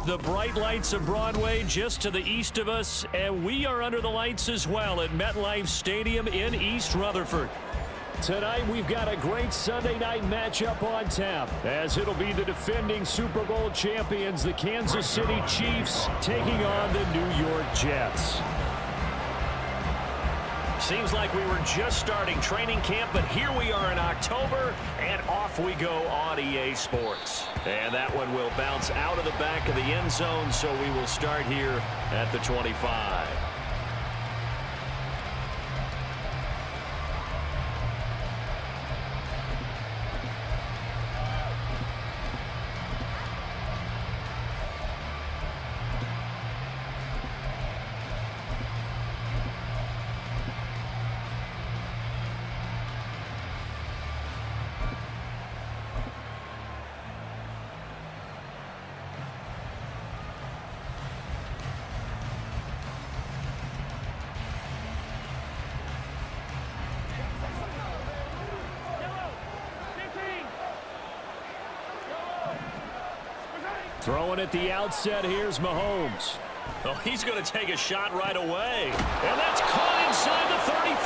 The bright lights of Broadway just to the east of us, and we are under the lights as well at MetLife Stadium in East Rutherford. Tonight, we've got a great Sunday night matchup on tap, as it'll be the defending Super Bowl champions, the Kansas City Chiefs, taking on the New York Jets. Seems like we were just starting training camp, but here we are in October, and off we go on EA Sports. And that one will bounce out of the back of the end zone, so we will start here at the 25. Throwing at the outset, here's Mahomes. Oh, he's going to take a shot right away. And that's caught inside the 35.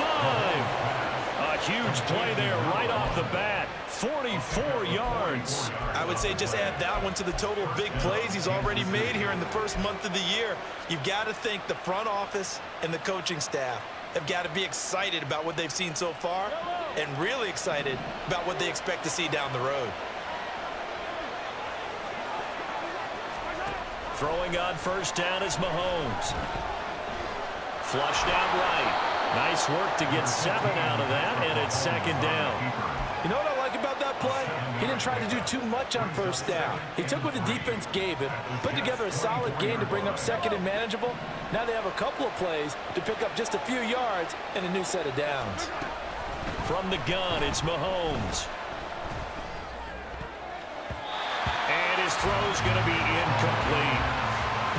A huge play there right off the bat. 44 yards. I would say just add that one to the total big plays he's already made here in the first month of the year. You've got to think the front office and the coaching staff have got to be excited about what they've seen so far and really excited about what they expect to see down the road. Throwing on first down is Mahomes. Flushed out right. Nice work to get 7 out of that, and it's second down. You know what I like about that play? He didn't try to do too much on first down. He took what the defense gave him, put together a solid game to bring up second and manageable. Now they have a couple of plays to pick up just a few yards and a new set of downs. From the gun, it's Mahomes. And his throw's going to be incomplete.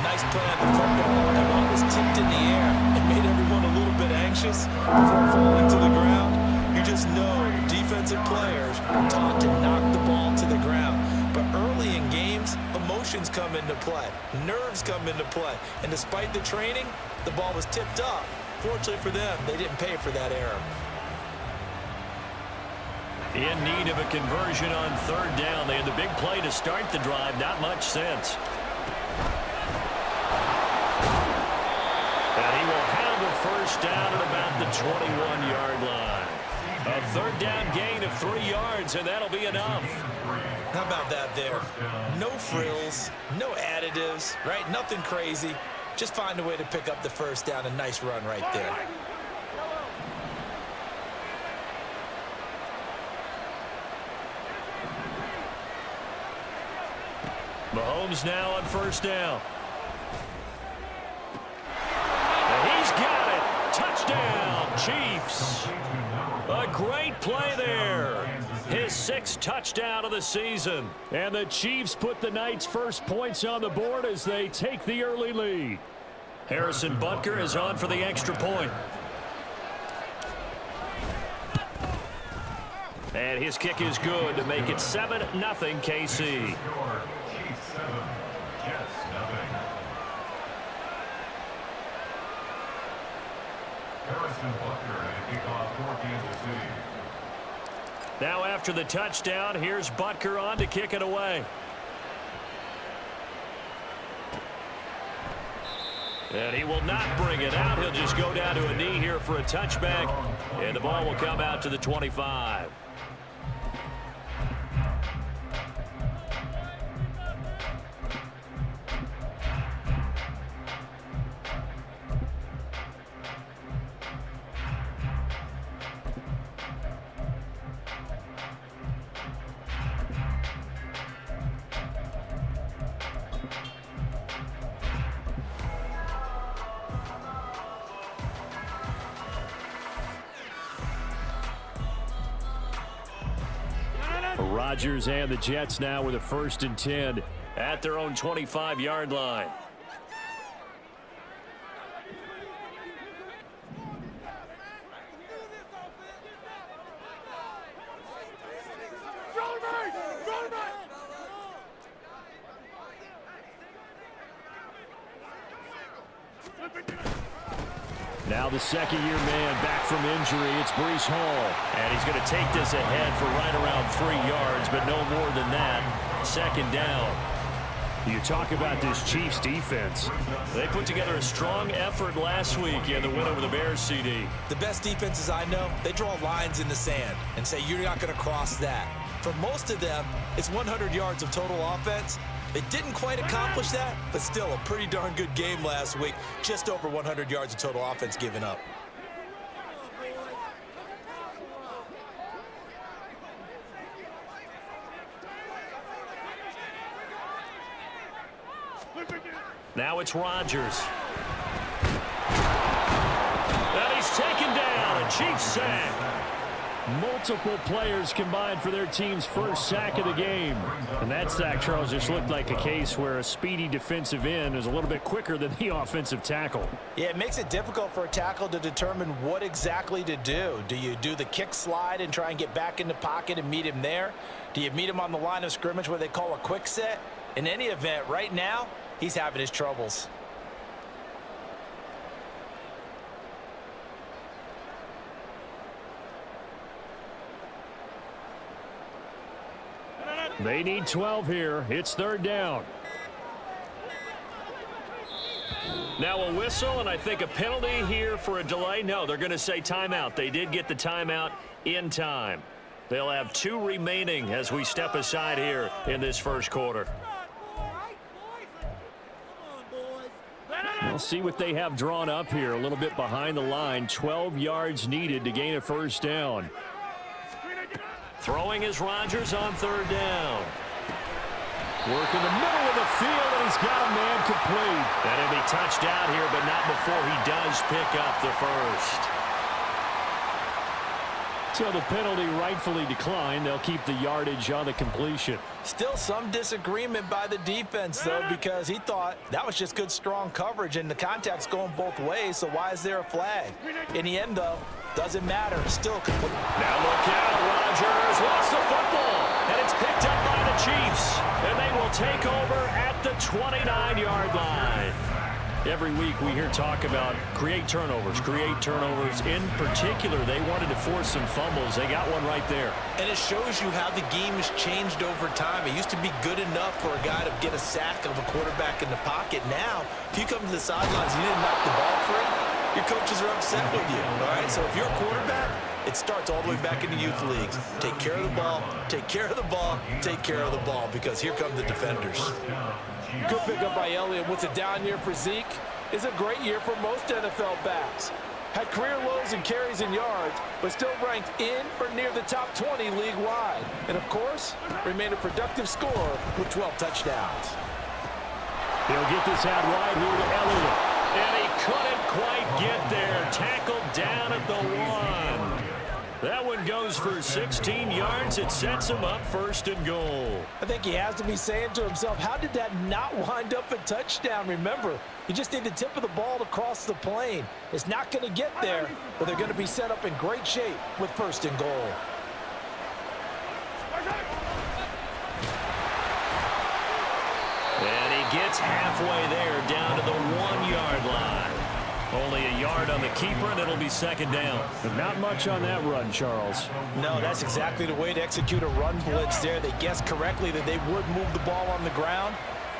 Nice play on the football. That ball was tipped in the air and made everyone a little bit anxious before falling to the ground. You just know defensive players are taught to knock the ball to the ground. But early in games, emotions come into play. Nerves come into play. And despite the training, the ball was tipped up. Fortunately for them, they didn't pay for that error. In need of a conversion on third down. They had the big play to start the drive. Not much sense. And he will have a first down at about the 21-yard line. A third down gain of 3 yards, and that'll be enough. How about that there? No frills, no additives, right? Nothing crazy. Just find a way to pick up the first down. A nice run right there. Mahomes now on first down. And he's got it. Touchdown, Chiefs. A great play there. His 6th touchdown of the season. And the Chiefs put the Knights' first points on the board as they take the early lead. Harrison Butker is on for the extra point. And his kick is good to make it 7-0 KC. Now after the touchdown, here's Butker on to kick it away. And he will not bring it out. He'll just go down to a knee here for a touchback. And the ball will come out to the 25. Rodgers and the Jets now with a 1st and 10 at their own 25-yard line. Now the second-year man back from injury. It's Breece Hall. And he's going to take this ahead for right around 3 yards, but no more than that. Second down. You talk about this Chiefs defense. They put together a strong effort last week in the win over the Bears, CD. The best defenses I know, they draw lines in the sand and say you're not going to cross that. For most of them, it's 100 yards of total offense. They didn't quite accomplish that, but still a pretty darn good game last week. Just over 100 yards of total offense given up. Now it's Rodgers. And he's taken down. A Chiefs sack. Multiple players combined for their team's first sack of the game. And that sack, Charles, just looked like a case where a speedy defensive end is a little bit quicker than the offensive tackle. Yeah, it makes it difficult for a tackle to determine what exactly to do. Do you do the kick slide and try and get back in the pocket and meet him there? Do you meet him on the line of scrimmage where they call a quick set? In any event, right now, he's having his troubles. They need 12 here. It's third down. Now a whistle, and I think a penalty here for a delay. No, they're going to say timeout. They did get the timeout in time. They'll have 2 remaining as we step aside here in this first quarter. We'll see what they have drawn up here. A little bit behind the line. 12 yards needed to gain a first down. Throwing is Rodgers on third down. Work in the middle of the field, and he's got a man complete. And he'll be touched out here, but not before he does pick up the first. So the penalty rightfully declined. They'll keep the yardage on the completion. Still some disagreement by the defense, though, because he thought that was just good, strong coverage, and the contact's going both ways, so why is there a flag? In the end, though, doesn't matter. Still complete. Now look out. Rodgers lost the football, and it's picked up by the Chiefs, and they will take over at the 29-yard line. Every week we hear talk about create turnovers. In particular, they wanted to force some fumbles. They got one right there. And it shows you how the game has changed over time. It used to be good enough for a guy to get a sack of a quarterback in the pocket. Now, if you come to the sidelines and you didn't knock the ball free, your coaches are upset with you. All right, so if you're a quarterback, it starts all the way back in the youth leagues. Take care of the ball, take care of the ball, take care of the ball, because here come the defenders. Good pickup by Elliott. What's a down year for Zeke? Is a great year for most NFL backs. Had career lows in carries and yards, but still ranked in or near the top 20 league-wide. And, of course, remained a productive scorer with 12 touchdowns. He'll get this out right here to Elliott. And he couldn't quite get there. Tackled down at the 1. That one goes for 16 yards. It sets him up first and goal. I think he has to be saying to himself, how did that not wind up a touchdown? Remember, you just need the tip of the ball to cross the plane. It's not going to get there, but they're going to be set up in great shape with first and goal. And he gets halfway there, down to the 1-yard line. Only a yard on the keeper, and it'll be second down. But not much on that run, Charles. No, that's exactly the way to execute a run blitz there. They guessed correctly that they would move the ball on the ground,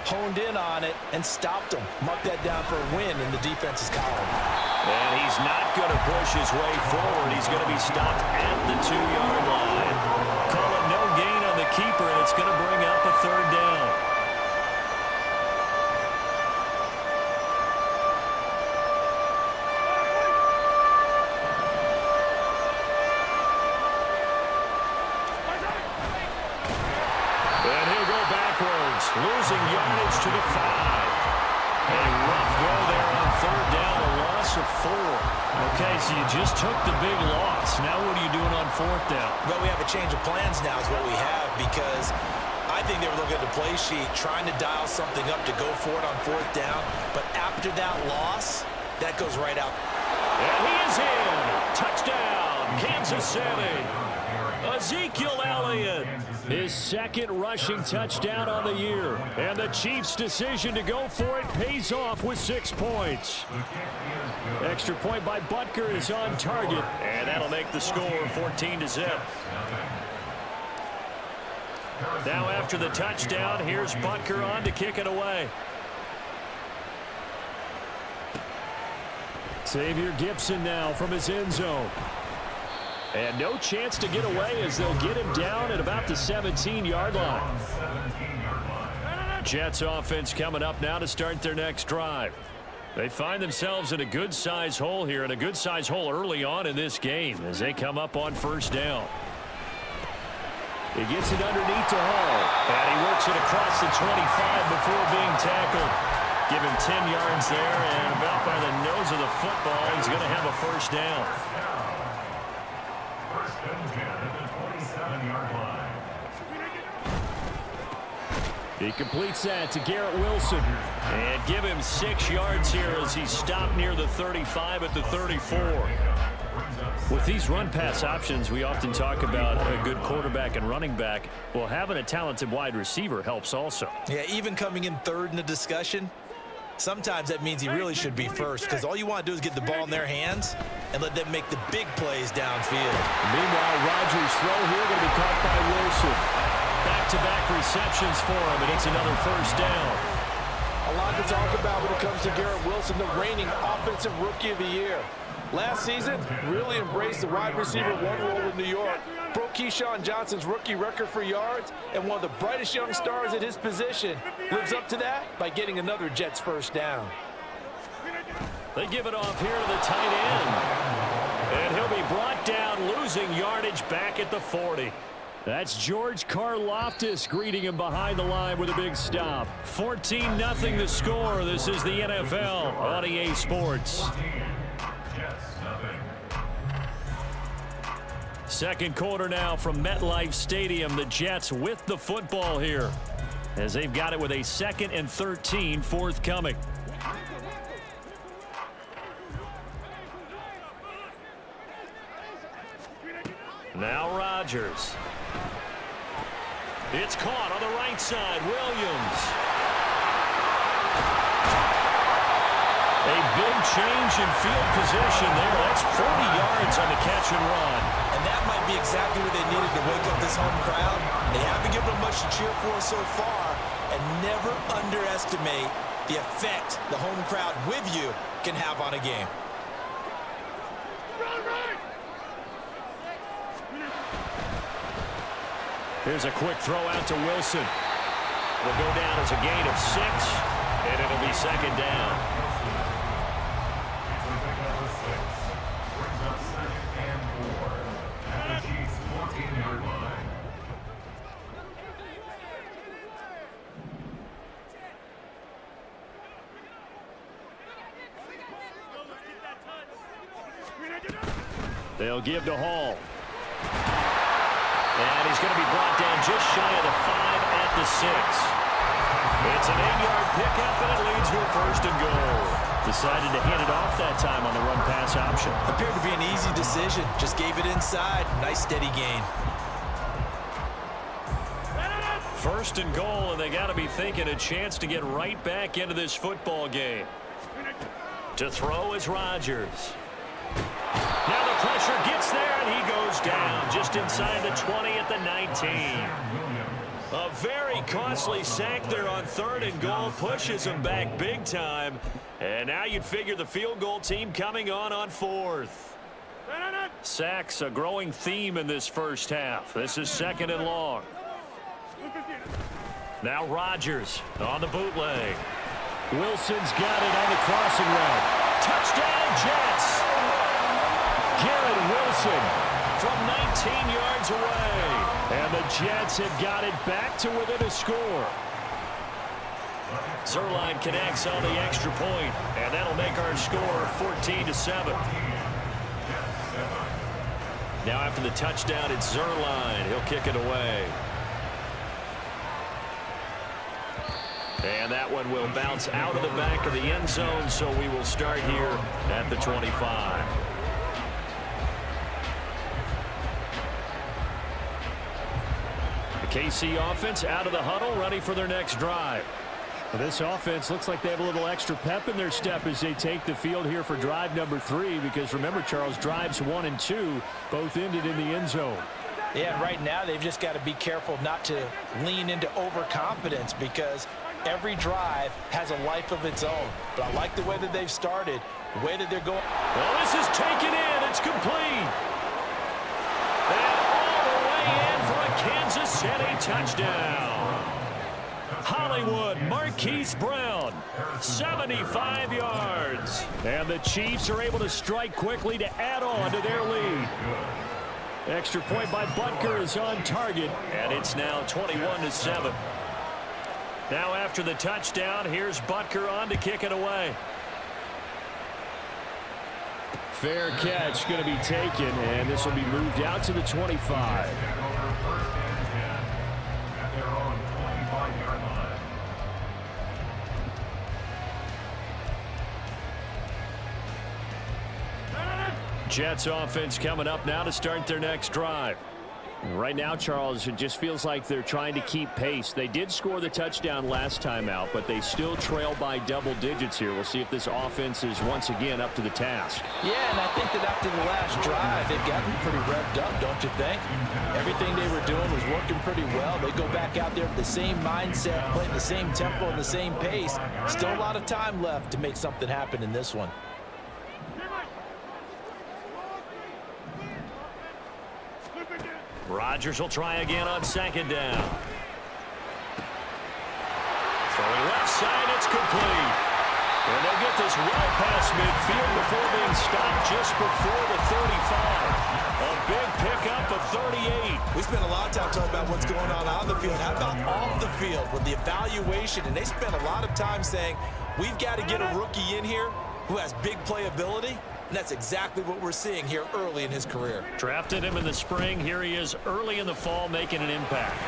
honed in on it, and stopped them. Mark that down for a win in the defense's column. And he's not going to push his way forward. He's going to be stopped at the 2-yard line. Call it no gain on the keeper, and it's going to bring up a third down. Losing yardage to the 5. A rough go there on third down, a loss of 4. Okay, so you just took the big loss. Now what are you doing on fourth down? Well, we have a change of plans now is what we have, because I think they were looking at the play sheet, trying to dial something up to go for it on fourth down. But after that loss, that goes right out. And he is in. Touchdown, Kansas finds Ezekiel Elliott. His second rushing touchdown on the year. And the Chiefs' decision to go for it pays off with 6 points. Extra point by Butker is on target. And that'll make the score 14-0. Now after the touchdown, here's Butker on to kick it away. Xavier Gibson now from his end zone. And no chance to get away as they'll get him down at about the 17-yard line. Jets offense coming up now to start their next drive. They find themselves in a good-size hole here, and a good-size hole early on in this game as they come up on first down. He gets it underneath to Hall, and he works it across the 25 before being tackled. Give him 10 yards there, and about by the nose of the football, he's going to have a first down. He completes that to Garrett Wilson. And give him 6 yards here as he stopped near the 35 at the 34. With these run-pass options, we often talk about a good quarterback and running back. Well, having a talented wide receiver helps also. Yeah, even coming in third in the discussion, sometimes that means he really should be first, because all you want to do is get the ball in their hands and let them make the big plays downfield. Meanwhile, Rodgers' throw here going to be caught by Wilson. Back-to-back receptions for him, and it's another first down. A lot to talk about when it comes to Garrett Wilson, the reigning offensive rookie of the year. Last season, really embraced the wide receiver one role in New York. Broke Keyshawn Johnson's rookie record for yards, and one of the brightest young stars at his position lives up to that by getting another Jets first down. They give it off here to the tight end. And he'll be brought down, losing yardage back at the 40. That's George Karlaftis greeting him behind the line with a big stop. 14-0 the score. This is the NFL on EA Sports. Second quarter now from MetLife Stadium. The Jets with the football here as they've got it with a 2nd and 13 forthcoming. Now Rodgers. It's caught on the right side. Williams. A big change in field position there. That's 40 yards on the catch and run. And that might be exactly what they needed to wake up this home crowd. They haven't given them much to cheer for so far. And never underestimate the effect the home crowd with you can have on a game. Here's a quick throw out to Wilson. Will go down as a gain of 6, and it'll be second down. They'll give to Hall. And he's going to be brought down just shy of the 5 at the 6. It's an 8-yard pickup, and it leads to a 1st and goal. Decided to hand it off that time on the run-pass option. Appeared to be an easy decision. Just gave it inside. Nice steady gain. 1st and goal, and they got to be thinking a chance to get right back into this football game. To throw is Rodgers. Now the pressure gets there, and he goes down just inside the 20 at the 19. A very costly sack there on 3rd and goal, pushes him back big time. And now you'd figure the field goal team coming on 4th. Sacks a growing theme in this first half. This is 2nd and long. Now Rodgers on the bootleg. Wilson's got it on the crossing route. Touchdown Jets! Garrett Wilson from 19 yards away. And the Jets have got it back to within a score. Zerline connects on the extra point, and that'll make our score 14-7. Now after the touchdown, it's Zerline. He'll kick it away. And that one will bounce out of the back of the end zone, so we will start here at the 25. KC offense out of the huddle, ready for their next drive. Well, this offense looks like they have a little extra pep in their step as they take the field here for drive number 3, because remember, Charles, drives 1 and 2 both ended in the end zone. Yeah, and right now they've just got to be careful not to lean into overconfidence, because every drive has a life of its own. But I like the way that they've started, the way that they're going. Well, this is taken in. It's complete. And all the way in for a Kansas City touchdown. Hollywood Marquise Brown, 75 yards. And the Chiefs are able to strike quickly to add on to their lead. Extra point by Butker is on target, and it's now 21-7. Now after the touchdown, here's Butker on to kick it away. Fair catch going to be taken, and this will be moved out to the 25. Jets offense coming up now to start their next drive. Right now, Charles, it just feels like they're trying to keep pace. They did score the touchdown last time out, but they still trail by double digits here. We'll see if this offense is once again up to the task. Yeah, and I think that after the last drive, they've gotten pretty revved up, don't you think? Everything they were doing was working pretty well. They go back out there with the same mindset, playing the same tempo and the same pace. Still a lot of time left to make something happen in this one. Rodgers will try again on second down. Throwing left side, it's complete. And they'll get this well past midfield before being stopped just before the 35. A big pickup of 38. We spent a lot of time talking about what's going on the field. How about off the field with the evaluation? And they spent a lot of time saying, we've got to get a rookie in here who has big playability. And that's exactly what we're seeing here early in his career. Drafted him in the spring. Here he is early in the fall making an impact.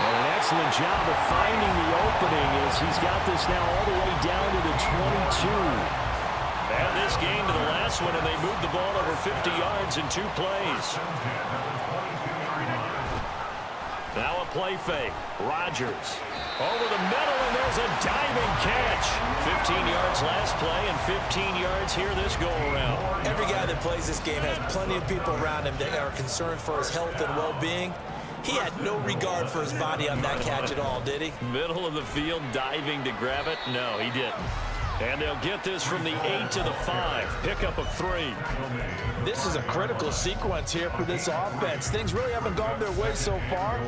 And an excellent job of finding the opening as he's got this now all the way down to the 22. And this game to the last one, and they moved the ball over 50 yards in 2 plays. Now a play fake. Rodgers. Over the middle, and there's a diving catch. 15 yards last play and 15 yards here this go-around. Every guy that plays this game has plenty of people around him that are concerned for his health and well-being. He had no regard for his body on that catch at all, did he? Middle of the field, diving to grab it? No, he didn't. And they'll get this from the 8 to the 5. Pickup of 3. This is a critical sequence here for this offense. Things really haven't gone their way so far.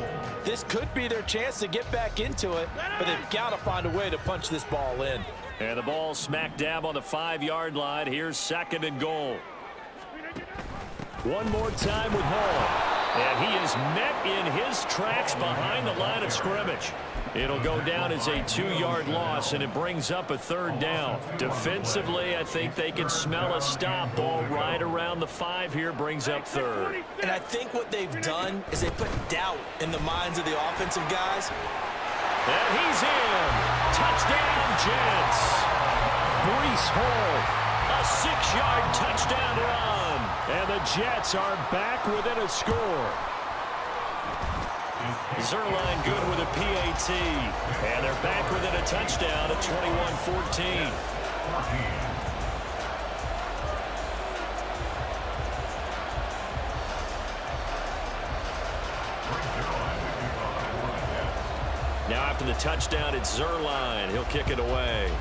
This could be their chance to get back into it, but they've got to find a way to punch this ball in. And the ball smack dab on the 5-yard line. Here's 2nd and goal. One more time with Hall. And he is met in his tracks behind the line of scrimmage. It'll go down as a 2-yard loss, and it brings up a 3rd down. Defensively, I think they can smell a stop. Ball right around the 5 here, brings up 3rd. And I think what they've done is they put doubt in the minds of the offensive guys. And he's in. Touchdown, Jets. Breece Hall, a 6-yard touchdown run. And the Jets are back within a score. Zerline good with a PAT. And they're back within a touchdown at 21-14. Now after the touchdown, it's Zerline. He'll kick it away.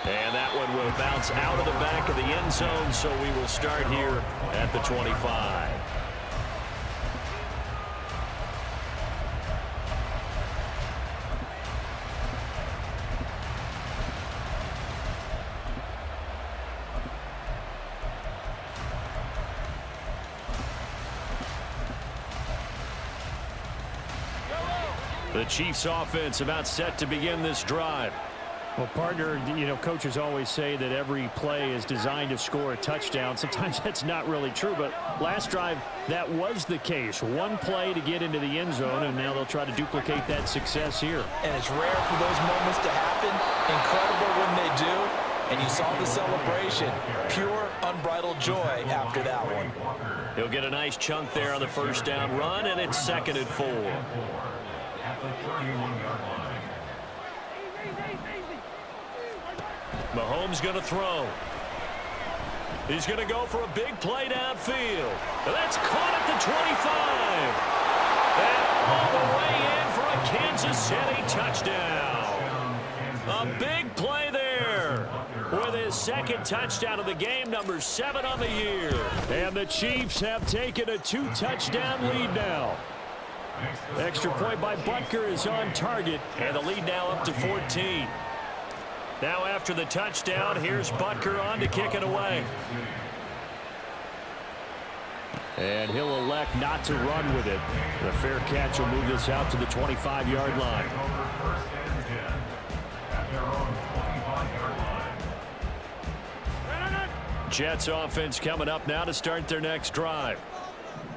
And that one will bounce out of the back of the end zone, so we will start here at the 25. The Chiefs offense about set to begin this drive. Well, partner, you know, coaches always say that every play is designed to score a touchdown. Sometimes that's not really true, but last drive, that was the case. One play to get into the end zone, and now they'll try to duplicate that success here. And it's rare for those moments to happen. Incredible when they do. and you saw the celebration. Pure, unbridled joy after that one. He'll get a nice chunk there on the first down run, and it's 2nd and 4. Mahomes going to throw. He's going to go for a big play downfield. That's caught at the 25. And all the way in for a Kansas City touchdown. A big play there with his 2nd touchdown of the game, number 7 on the year. And the Chiefs have taken a 2-touchdown lead now. Extra point by Butker is on target, and the lead now up to 14. Now after the touchdown, here's Butker on to kick it away. And he'll elect not to run with it. The fair catch will move this out to the 25-yard line. Jets offense coming up now to start their next drive.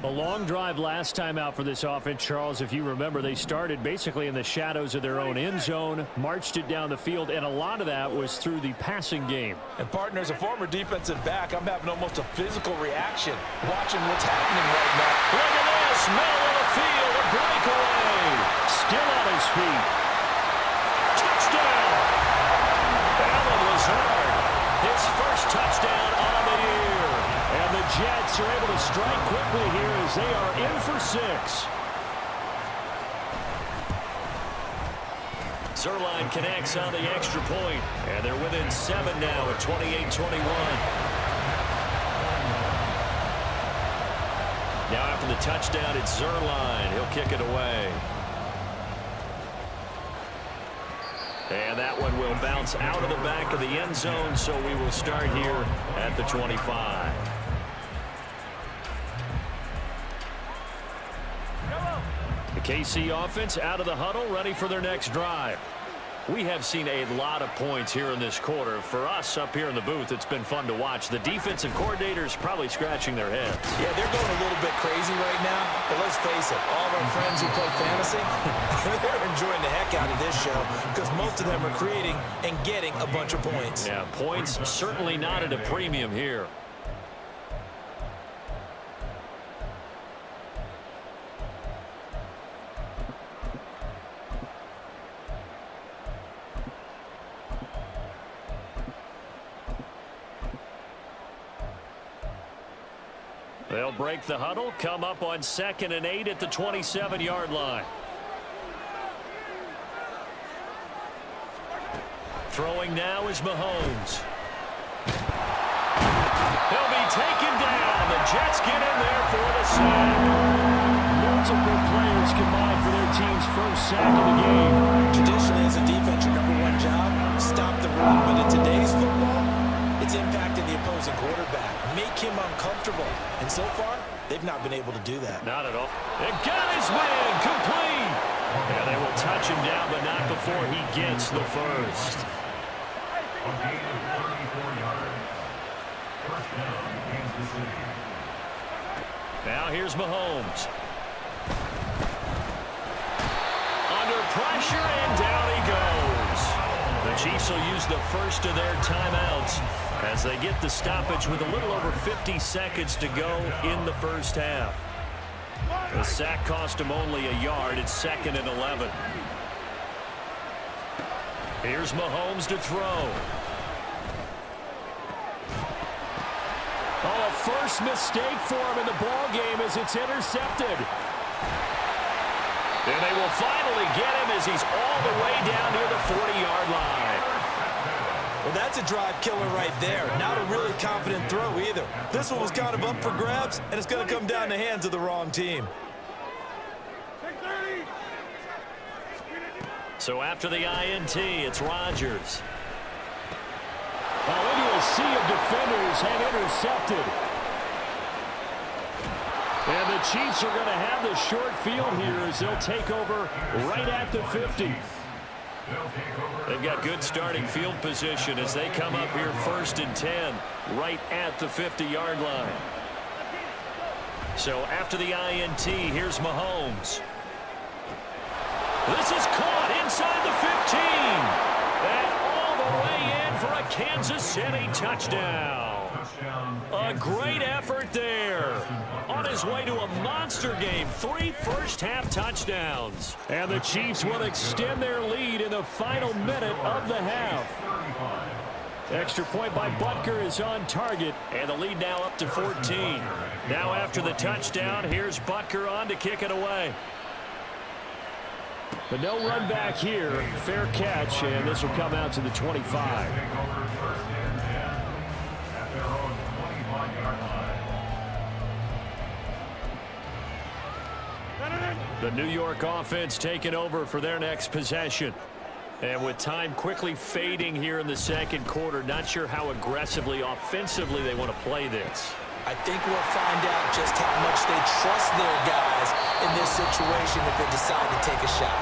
A long drive last time out for this offense, Charles. If you remember, they started basically in the shadows of their own end zone, marched it down the field, and a lot of that was through the passing game. And, partner, as a former defensive back, I'm having almost a physical reaction watching what's happening right now. Look at this, middle of the field, a breakaway. Still on his feet. Touchdown! Allen Lazard, his first touchdown on the year. And the Jets are able to strike quickly here as they are in for 6. Zerline connects on the extra point, and they're within 7 now at 28-21. Now after the touchdown, it's Zerline. He'll kick it away. And that one will bounce out of the back of the end zone, so we will start here at the 25. The KC offense out of the huddle, ready for their next drive. We have seen a lot of points here in this quarter. For us up here in the booth, it's been fun to watch. The defensive coordinators probably scratching their heads. Yeah, they're going a little bit crazy right now. But let's face it, all of our friends who play fantasy, they're enjoying the heck out of this show because most of them are creating and getting a bunch of points. Yeah, points certainly not at a premium here. They'll break the huddle, come up on 2nd and 8 at the 27-yard line. Throwing now is Mahomes. He'll be taken down. The Jets get in there for the sack. Multiple players combined for their team's first sack of the game. Traditionally, as a defense, your #1 job, stop the run. But in today's football, it's impacting the opposing quarterback. Make him uncomfortable. And so far, they've not been able to do that. Not at all. It got his man complete. And they will touch him down, but not before he gets the first. Now here's Mahomes. Under pressure, and down he goes. The Chiefs will use the first of their timeouts as they get the stoppage with a little over 50 seconds to go in the first half. The sack cost him only a yard. It's 2nd and 11. Here's Mahomes to throw. Oh, a first mistake for him in the ball game as it's intercepted. And they will finally get him as he's all the way down near the 40-yard line. Well, that's a drive killer right there. Not a really confident throw either. This one was kind of up for grabs, and it's going to come down in the hands of the wrong team. So after the INT, it's Rodgers. Well, into a sea of defenders and intercepted. And the Chiefs are going to have the short field here as they'll take over right at the 50. They've got good starting field position as they come up here 1st and 10 right at the 50-yard line. So after the INT, here's Mahomes. This is caught inside the 15. And all the way in for a Kansas, and a touchdown. A great effort there. On his way to a monster game, 3 first-half touchdowns. And the Chiefs will extend their lead in the final minute of the half. Extra point by Butker is on target, and the lead now up to 14. Now after the touchdown, here's Butker on to kick it away. But no run back here. Fair catch, and this will come out to the 25. The New York offense taking over for their next possession. And with time quickly fading here in the second quarter, not sure how aggressively, offensively they want to play this. I think we'll find out just how much they trust their guys in this situation if they decide to take a shot.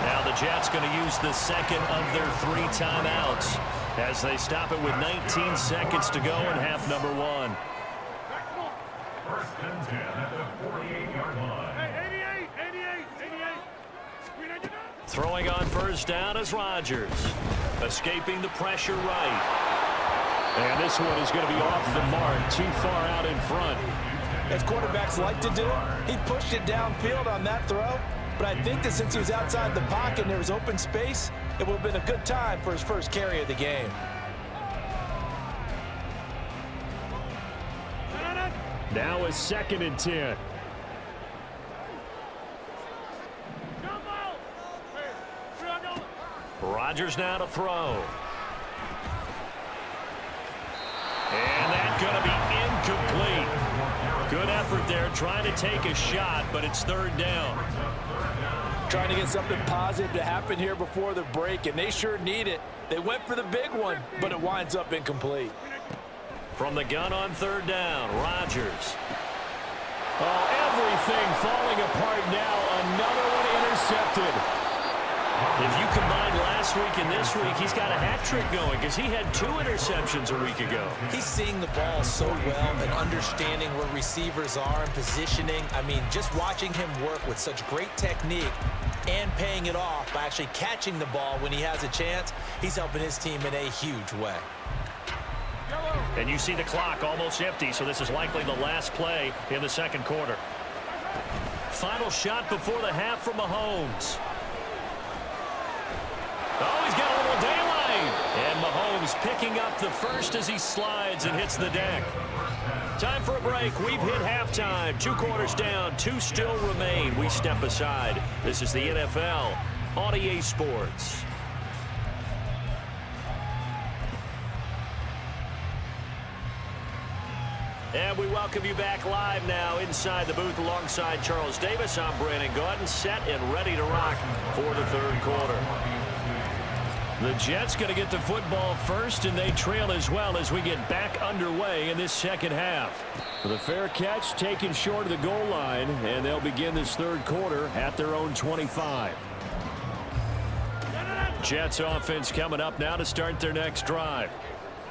Now the Jets going to use the second of their 3 timeouts as they stop it with 19 seconds to go in half number 1. First and 10 at the 48-yard line. Hey, 88. Throwing on first down is Rodgers. Escaping the pressure right. And this one is going to be off the mark, too far out in front. As quarterbacks like to do, he pushed it downfield on that throw. But I think that since he was outside the pocket and there was open space, it would have been a good time for his first carry of the game. Now is 2nd and 10. Rodgers now to throw. And that's going to be incomplete. Good effort there trying to take a shot, but it's 3rd down. Trying to get something positive to happen here before the break, and they sure need it. They went for the big one, but it winds up incomplete. From the gun on 3rd down, Rodgers. Oh, everything falling apart now. Another one intercepted. If you combine last week and this week, he's got a hat trick going because he had 2 interceptions a week ago. He's seeing the ball so well and understanding where receivers are and positioning. I mean, just watching him work with such great technique and paying it off by actually catching the ball when he has a chance, he's helping his team in a huge way. And you see the clock almost empty, so this is likely the last play in the second quarter. Final shot before the half from Mahomes. Oh, he's got a little daylight. And Mahomes picking up the first as he slides and hits the deck. Time for a break. We've hit halftime. 2 quarters down. 2 still remain. We step aside. This is the NFL on EA Sports. And we welcome you back live now inside the booth alongside Charles Davis. I'm Brandon Gaudin, set and ready to rock for the 3rd quarter. The Jets going to get the football first, and they trail as well as we get back underway in this second half. The fair catch taken short of the goal line, and they'll begin this 3rd quarter at their own 25. Jets offense coming up now to start their next drive.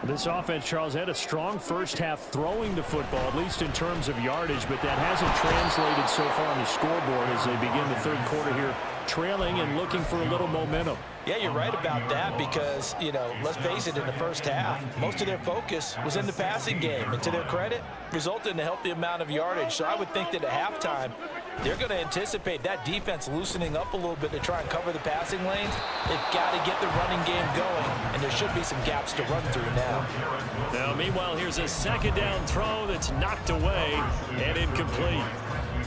This offense, Charles, had a strong first half throwing the football, at least in terms of yardage, but that hasn't translated so far on the scoreboard as they begin the 3rd quarter here, trailing and looking for a little momentum. Yeah, you're right about that because, you know, let's face it, in the first half, most of their focus was in the passing game. And to their credit, resulted in a healthy amount of yardage. So I would think that at halftime, they're going to anticipate that defense loosening up a little bit to try and cover the passing lanes. They've got to get the running game going, and there should be some gaps to run through now. Now, meanwhile, here's a 2nd down throw that's knocked away and incomplete.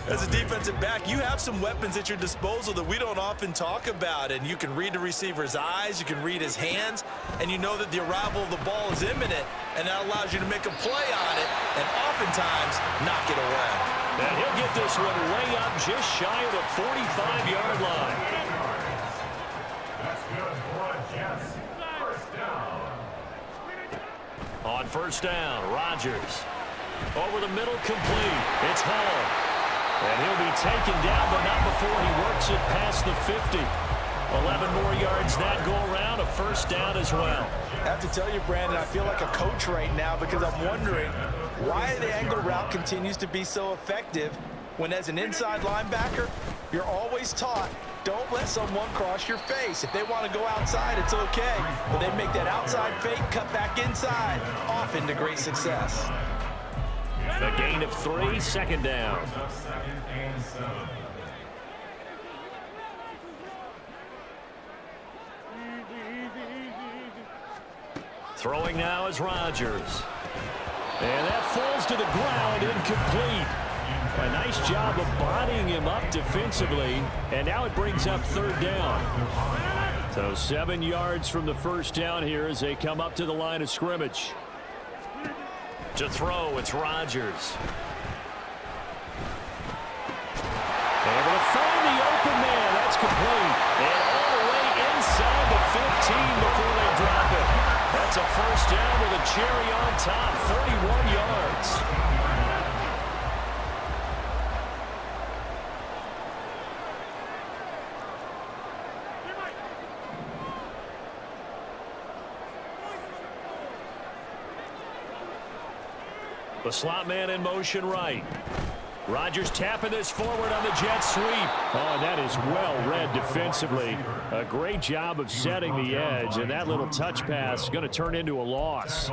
As a defensive back, you have some weapons at your disposal that we don't often talk about, and you can read the receiver's eyes, you can read his hands, and you know that the arrival of the ball is imminent, and that allows you to make a play on it and oftentimes knock it away. And he'll get this one way up just shy of the 45-yard line. That's good for a Jets. First down. On first down, Rodgers. Over the middle, complete. It's Hall. And he'll be taken down, but not before he works it past the 50. 11 more yards that go around, a first down as well. I have to tell you, Brandon, I feel like a coach right now because I'm wondering why the angle route continues to be so effective when as an inside linebacker, you're always taught Don't let someone cross your face. If they want to go outside, it's okay. But they make that outside fake, cut back inside, off into great success. The gain of 3, second down. Throwing now is Rodgers. And that falls to the ground, incomplete. A nice job of bodying him up defensively, and now it brings up third down. So 7 yards from the first down here as they come up to the line of scrimmage. To throw, it's Rodgers. Able to find the open man. That's complete. And all the way inside the 15 before they drop it. That's a first down with a cherry on top, 31 yards. The slot man in motion right. Rodgers tapping this forward on the jet sweep. Oh, and that is well read defensively. A great job of setting the edge, and that little touch pass is going to turn into a loss.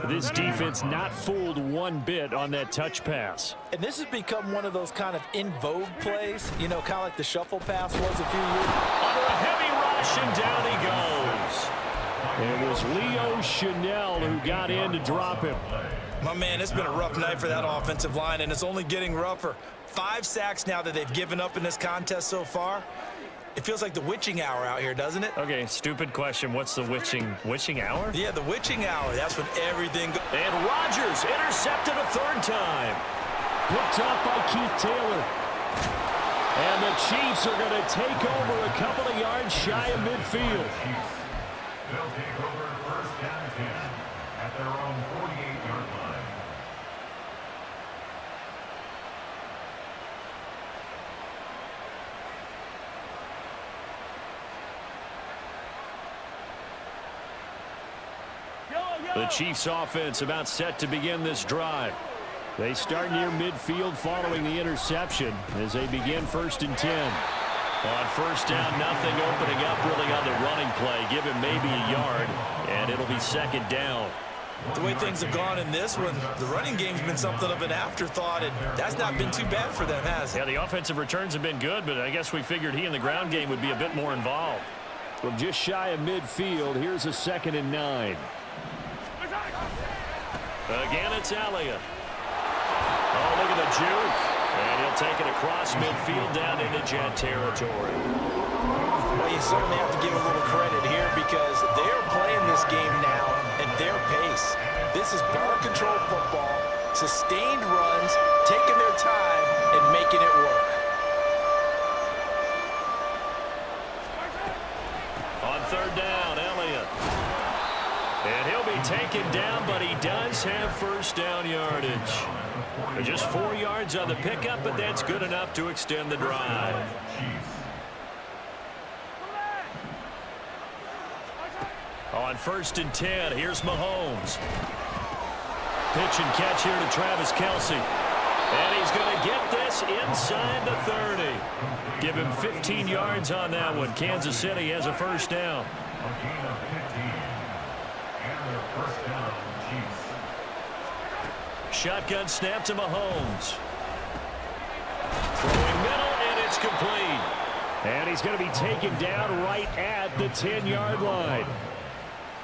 This defense not fooled one bit on that touch pass. And this has become one of those kind of in vogue plays, you know, kind of like the shuffle pass was a few years ago. Under a heavy rush, and down he goes. It was Leo Chanel who got in to drop him. My man, it's been a rough night for that offensive line, and it's only getting rougher. 5 sacks now that they've given up in this contest so far. It feels like the witching hour out here, doesn't it? Okay, stupid question. What's the witching hour? Yeah, the witching hour. That's when everything goes. And Rodgers intercepted a third time. Picked up by Keith Taylor. And the Chiefs are going to take over a couple of yards shy of midfield. They'll take over first down 10 at their own 48-yard line. The Chiefs offense about set to begin this drive. They start near midfield following the interception as they begin 1st and 10. On first down, nothing opening up really on the running play. Give him maybe a yard, and it'll be 2nd down. The way things have gone in this one, the running game's been something of an afterthought, and that's not been too bad for them, has it? Yeah, the offensive returns have been good, but I guess we figured he in the ground game would be a bit more involved. From just shy of midfield, here's a 2nd and 9. Again, it's Elliott. Oh, look at the juke. And he'll take it across midfield down into Jet territory. Well, you certainly have to give a little credit here because they're playing this game now at their pace. This is ball control football, sustained runs, taking their time and making it work. On 3rd down, Elliott. And he'll be taken down, but he does have first down yardage. Just 4 yards on the pickup, but that's good enough to extend the drive. On 1st and 10, here's Mahomes. Pitch and catch here to Travis Kelce. And he's going to get this inside the 30. Give him 15 yards on that one. Kansas City has a first down. Shotgun snap to Mahomes. Throwing middle, and it's complete. And he's going to be taken down right at the 10-yard line.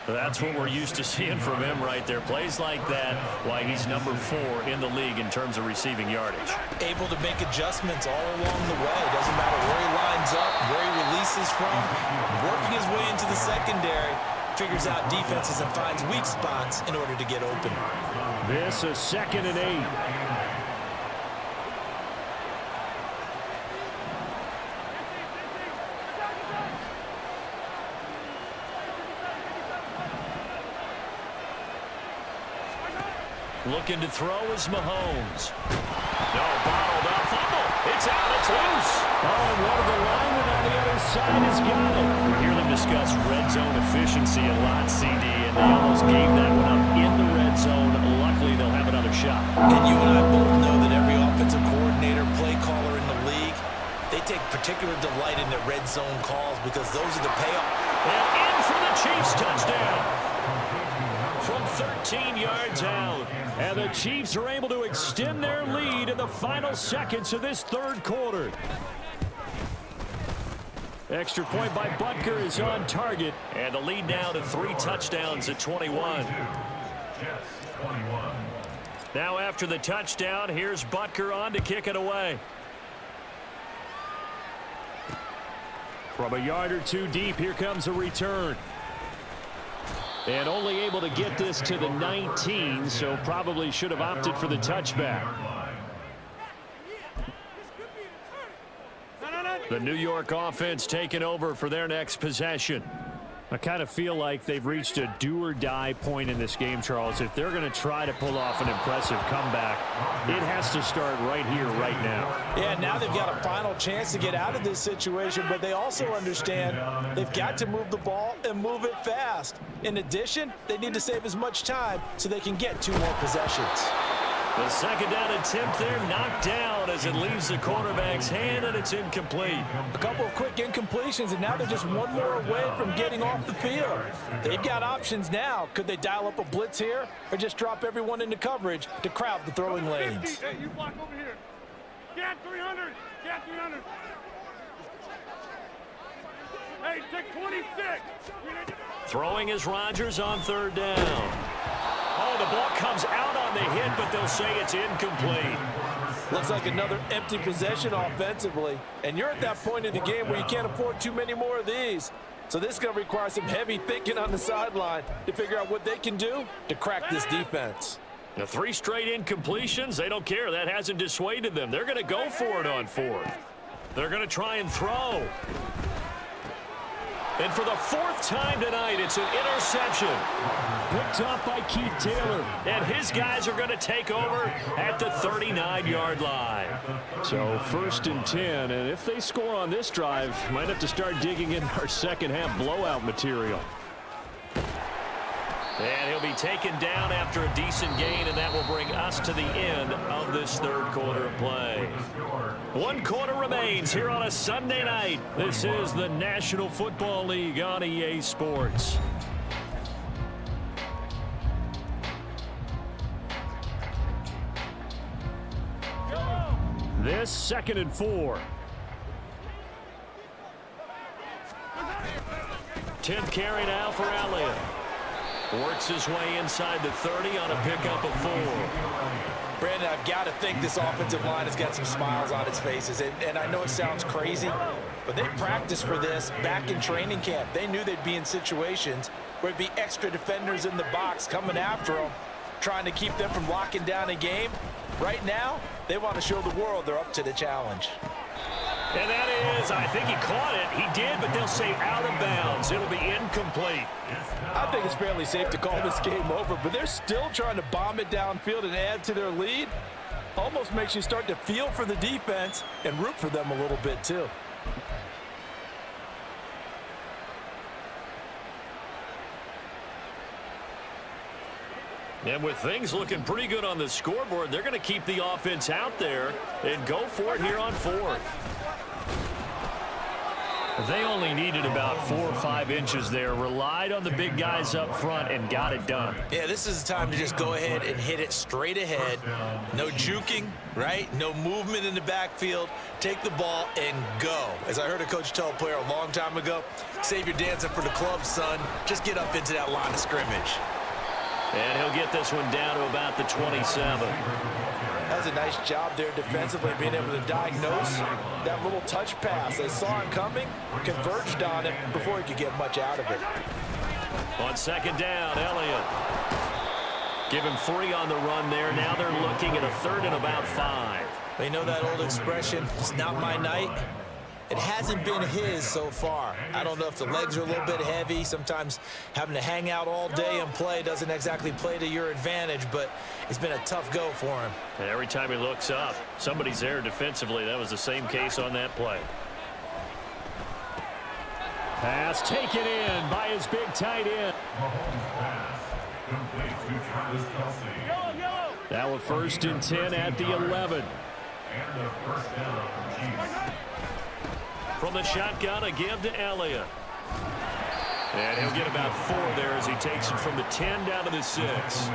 That's what we're used to seeing from him right there. Plays like that, why he's number 4 in the league in terms of receiving yardage. Able to make adjustments all along the way. Doesn't matter where he lines up, where he releases from. Working his way into the secondary, figures out defenses and finds weak spots in order to get open. This is 2nd and 8. Looking to throw is Mahomes. No, bottled up. Fumble. It's out. It's loose. Oh, and one of the linemen on the other side has got it. We hear them discuss red zone efficiency a lot, CD, and they almost gave that one up in the red zone. Luckily, they'll have another shot. And you and I both know that every offensive coordinator, play caller in the league, they take take particular delight in their red zone calls because those are the payoff. And in for the Chiefs touchdown from 13 yards out. And the Chiefs are able to extend their lead in the final seconds of this third quarter. Extra point by Butker is on target. And the lead now to 3 touchdowns at 21. Now after the touchdown, here's Butker on to kick it away. From a yard or two deep, here comes a return. And only able to get this to the 19, so probably should have opted for the touchback. The New York offense taking over for their next possession. I kind of feel like they've reached a do-or-die point in this game, Charles. If they're going to try to pull off an impressive comeback, it has to start right here, right now. Yeah, now they've got a final chance to get out of this situation, but they also understand they've got to move the ball and move it fast. In addition, they need to save as much time so they can get 2 more possessions. The second down attempt there knocked down as it leaves the quarterback's hand, and it's incomplete. A couple of quick incompletions, and now they're just one more away from getting off the field. They've got options now. Could they dial up a blitz here or just drop everyone into coverage to crowd the throwing lanes? Hey, you block over here. Get 300. Get 300. Hey, take 26. Throwing is Rodgers on third down. Oh, the ball comes out on the hit, but they'll say it's incomplete. Looks like another empty possession offensively. And you're at that point in the game where you can't afford too many more of these. So this is going to require some heavy thinking on the sideline to figure out what they can do to crack this defense. The 3 straight incompletions, they don't care. That hasn't dissuaded them. They're going to go for it on 4th. They're going to try and throw. And for the 4th time tonight, it's an interception. Picked off by Keith Taylor. And his guys are going to take over at the 39-yard line. So 1st and 10. And if they score on this drive, might have to start digging in our second-half blowout material. And he'll be taken down after a decent gain, and that will bring us to the end of this third quarter of play. 1 quarter remains here on a Sunday night. This is the National Football League on EA Sports. This 2nd and 4. 10th carry now for Elliott. Works his way inside the 30 on a pickup of 4. Brandon, I've got to think this offensive line has got some smiles on its faces. And I know it sounds crazy, but they practiced for this back in training camp. They knew they'd be in situations where it'd be extra defenders in the box coming after them, trying to keep them from locking down a game. Right now, they want to show the world they're up to the challenge. And that is, I think he caught it. He did, but they'll say out of bounds. It'll be incomplete. I think it's fairly safe to call this game over, but they're still trying to bomb it downfield and add to their lead. Almost makes you start to feel for the defense and root for them a little bit too. And with things looking pretty good on the scoreboard, they're going to keep the offense out there and go for it here on 4th. They only needed about 4 or 5 inches there, relied on the big guys up front, and got it done. Yeah, this is the time to just go ahead and hit it straight ahead. No juking, right? No movement in the backfield. Take the ball and go. As I heard a coach tell a player a long time ago, save your dancing for the club, son. Just get up into that line of scrimmage. And he'll get this one down to about the 27. That was a nice job there defensively, being able to diagnose that little touch pass. They saw him coming, converged on it before he could get much out of it. On 2nd down, Elliott. Give him 3 on the run there. Now they're looking at a 3rd and about 5. They know that old expression, it's not my night. It hasn't been his so far. I don't know if the legs are a little bit heavy. Sometimes having to hang out all day and play doesn't exactly play to your advantage, but it's been a tough go for him. And every time he looks up, somebody's there defensively. That was the same case on that play. Pass taken in by his big tight end. That was 1st and 10 at the 11. And the 1st down. From the shotgun, a give to Elliott. And he'll get about 4 there as he takes it from the 10 down to the 6.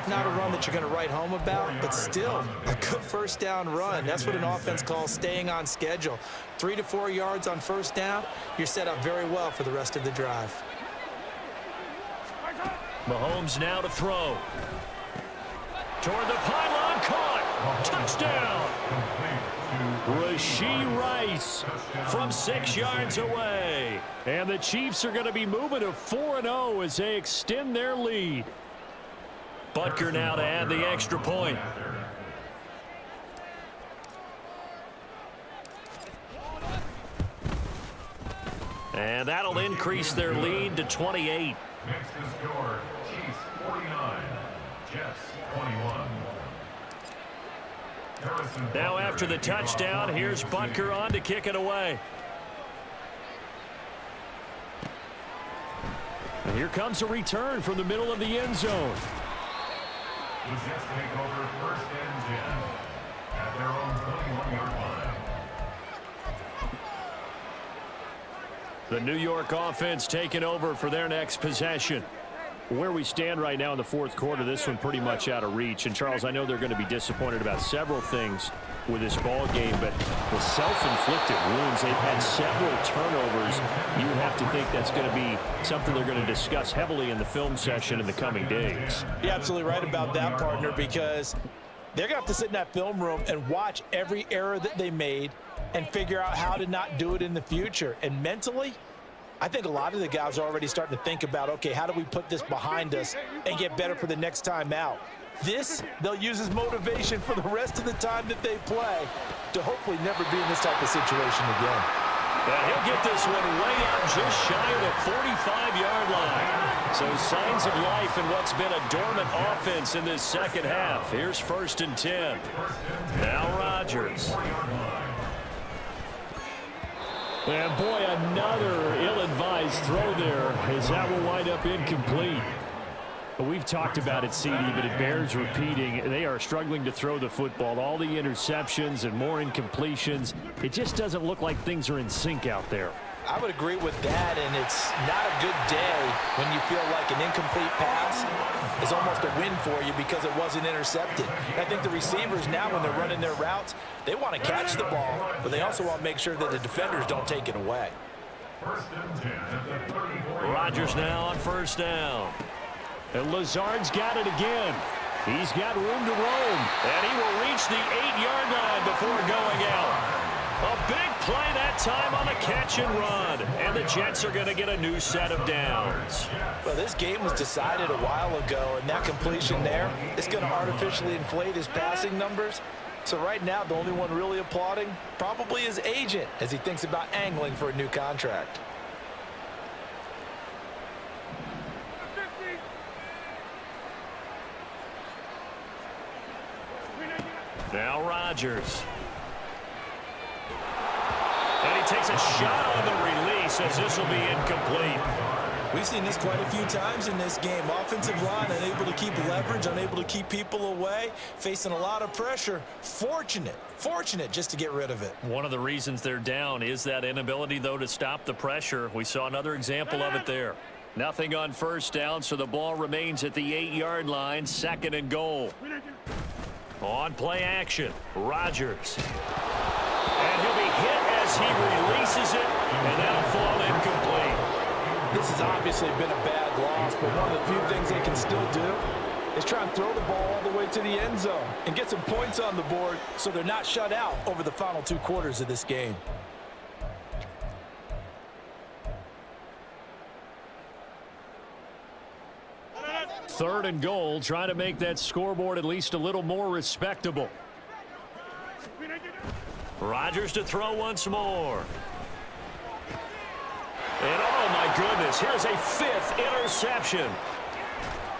Not a run that you're going to write home about, but still a good first down run. That's what an offense calls staying on schedule. 3 to 4 yards on first down, you're set up very well for the rest of the drive. Mahomes now to throw. Toward the pylon, caught. Touchdown. Rashee Rice from 6 yards away. And the Chiefs are going to be moving to 4-0 as they extend their lead. Butker now to add the extra point. And that'll increase their lead to 28. Next to score, Chiefs 49, Jets 21. Now after the touchdown, here's Butker on to kick it away. And here comes a return from the middle of the end zone. The Jets take over 1st and 10 at their own 21-yard line. The New York offense taking over for their next possession. Where we stand right now in the 4th quarter, this one pretty much out of reach. And, Charles, I know they're going to be disappointed about several things with this ball game, but the self-inflicted wounds, they've had several turnovers. You have to think that's going to be something they're going to discuss heavily in the film session in the coming days. You're absolutely right about that, partner, because they're going to have to sit in that film room and watch every error that they made and figure out how to not do it in the future. And mentally, I think a lot of the guys are already starting to think about, okay, how do we put this behind us and get better for the next time out? This, they'll use as motivation for the rest of the time that they play to hopefully never be in this type of situation again. And he'll get this one way out just shy of the 45-yard line. So signs of life in what's been a dormant offense in this second half. Here's 1st and 10. Now Rodgers. And boy, another ill-advised throw there as that will wind up incomplete. But we've talked about it, CD, but it bears repeating. They are struggling to throw the football. All the interceptions and more incompletions. It just doesn't look like things are in sync out there. I would agree with that, and it's not a good day when you feel like an incomplete pass is almost a win for you because it wasn't intercepted. I think the receivers now, when they're running their routes, they want to catch the ball, but they also want to make sure that the defenders don't take it away. Rodgers now on 1st down. And Lazard's got it again. He's got room to roam, and he will reach the 8-yard line before going out. A big play that time on the catch and run. And the Jets are going to get a new set of downs. Well, this game was decided a while ago, and that completion there is going to artificially inflate his passing numbers. So right now, the only one really applauding probably his agent as he thinks about angling for a new contract. Now Rodgers. And he takes a shot on the release as this will be incomplete. We've seen this quite a few times in this game. Offensive line unable to keep leverage, unable to keep people away, facing a lot of pressure. Fortunate just to get rid of it. One of the reasons they're down is that inability, though, to stop the pressure. We saw another example of it there. Nothing on 1st down, so the ball remains at the 8-yard line, 2nd and goal. On play action, Rodgers. And he'll be hit as he releases it, and that'll fall incomplete. This has obviously been a bad loss, but one of the few things they can still do is try and throw the ball all the way to the end zone and get some points on the board so they're not shut out over the final 2 quarters of this game. Third and goal, trying to make that scoreboard at least a little more respectable. Rodgers to throw once more. And oh my goodness, here's a 5th interception.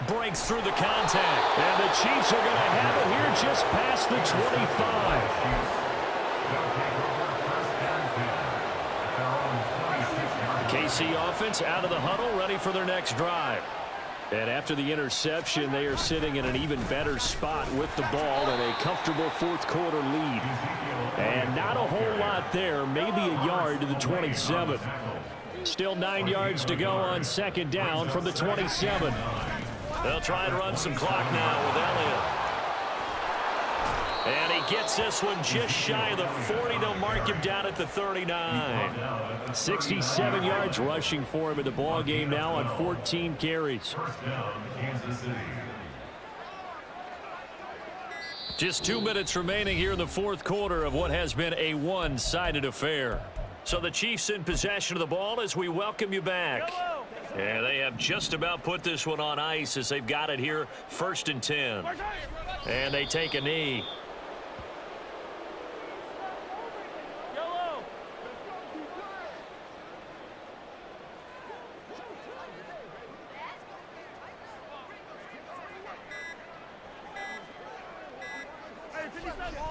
Breaks through the contact. And the Chiefs are going to have it here just past the 25. KC offense out of the huddle, ready for their next drive. And after the interception, they are sitting in an even better spot with the ball and a comfortable fourth quarter lead. And not a whole lot there, maybe a yard to the 27. Still 9 yards to go on second down from the 27. They'll try and run some clock now with Elliott. And he gets this one just shy of the 40. They'll mark him down at the 39. 67 yards rushing for him in the ball game now on 14 carries. First down, Kansas City. Just 2 minutes remaining here in the fourth quarter of what has been a one-sided affair. So the Chiefs in possession of the ball as we welcome you back. And they have just about put this one on ice as they've got it here, 1st and 10. And they take a knee.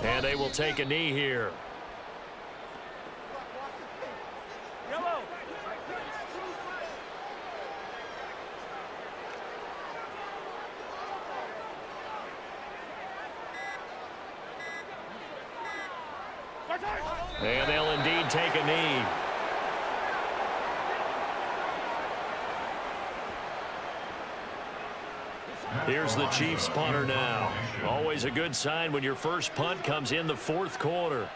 And they will take a knee here. And they'll indeed take a knee. Here's the Chiefs punter now. Always a good sign when your first punt comes in the fourth quarter.